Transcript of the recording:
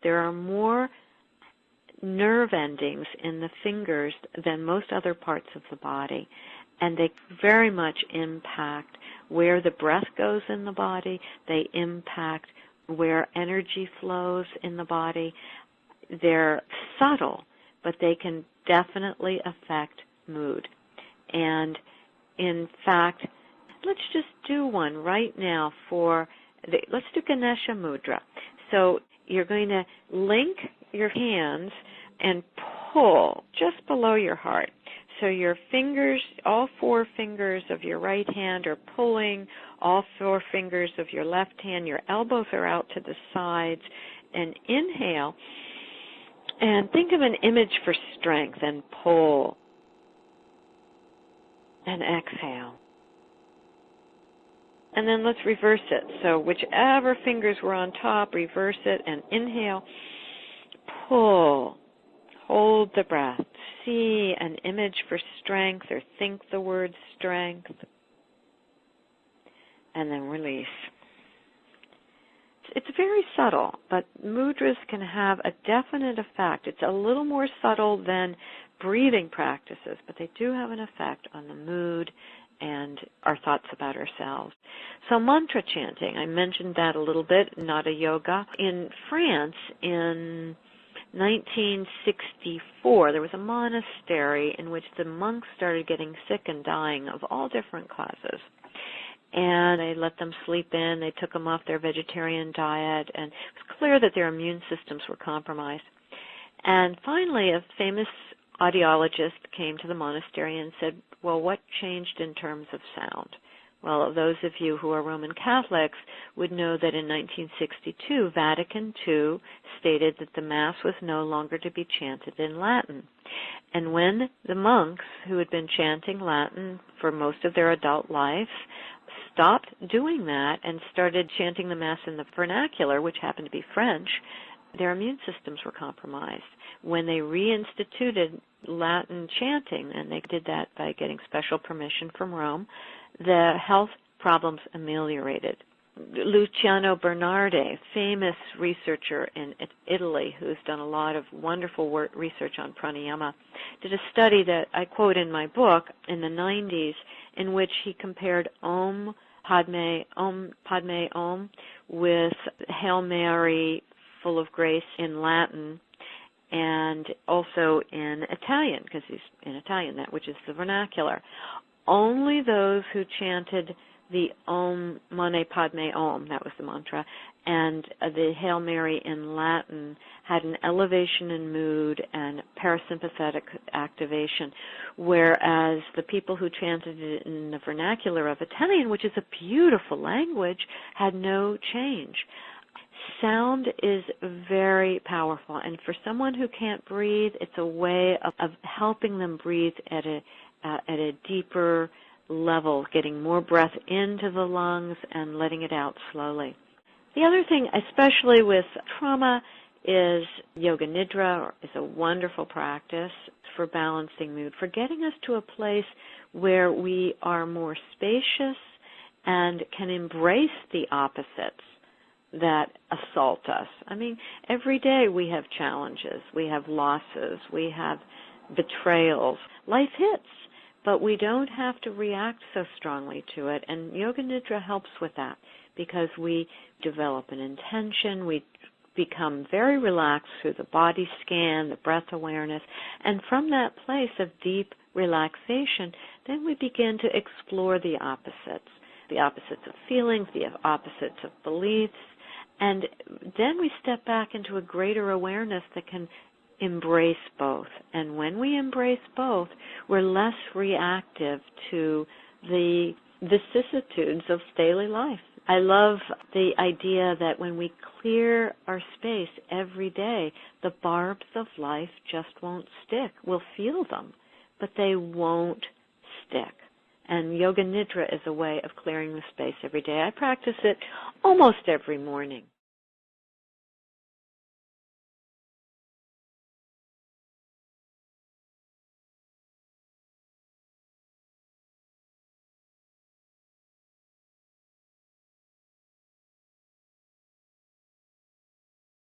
there are more nerve endings in the fingers than most other parts of the body, and they very much impact where the breath goes in the body. They impact where energy flows in the body. They're subtle, but they can definitely affect mood. And in fact, let's just do one right now let's do Ganesha Mudra. So you're going to link your hands and pull just below your heart. So your fingers, all 4 fingers of your right hand are pulling, all 4 fingers of your left hand, your elbows are out to the sides, and inhale, and think of an image for strength, and pull, and exhale. And then let's reverse it. So whichever fingers were on top, reverse it, and inhale, pull, hold the breath. See an image for strength or think the word strength, and then release. It's very subtle, but mudras can have a definite effect. It's a little more subtle than breathing practices, but they do have an effect on the mood and our thoughts about ourselves. So mantra chanting, I mentioned that a little bit, Nada Yoga. In France, in 1964, there was a monastery in which the monks started getting sick and dying of all different causes. And they let them sleep in, they took them off their vegetarian diet, and it was clear that their immune systems were compromised. And finally, a famous audiologist came to the monastery and said, well, what changed in terms of sound? Well, those of you who are Roman Catholics would know that in 1962, Vatican II stated that the Mass was no longer to be chanted in Latin. And when the monks who had been chanting Latin for most of their adult life stopped doing that and started chanting the Mass in the vernacular, which happened to be French, their immune systems were compromised. When they reinstituted Latin chanting, and they did that by getting special permission from Rome, the health problems ameliorated. Luciano Bernardi, famous researcher in Italy who's done a lot of wonderful research on pranayama, did a study that I quote in my book in the 90s in which he compared Om Padme Om with Hail Mary, full of grace in Latin, and also in Italian, because he's in Italian, that which is the vernacular. Only those who chanted the Om Mane Padme Om, that was the mantra, and the Hail Mary in Latin had an elevation in mood and parasympathetic activation, whereas the people who chanted it in the vernacular of Italian, which is a beautiful language, had no change. Sound is very powerful, and for someone who can't breathe, it's a way of helping them breathe at a deeper level, getting more breath into the lungs and letting it out slowly. The other thing, especially with trauma, is Yoga Nidra is a wonderful practice for balancing mood, for getting us to a place where we are more spacious and can embrace the opposites that assault us. I mean, every day we have challenges, we have losses, we have betrayals. Life hits, but we don't have to react so strongly to it, and Yoga Nidra helps with that because we develop an intention, we become very relaxed through the body scan, the breath awareness, and from that place of deep relaxation, then we begin to explore the opposites of feelings, the opposites of beliefs, and then we step back into a greater awareness that can embrace both. And when we embrace both, we're less reactive to the vicissitudes of daily life. I love the idea that when we clear our space every day, the barbs of life just won't stick. We'll feel them, but they won't stick. And Yoga Nidra is a way of clearing the space every day. I practice it almost every morning.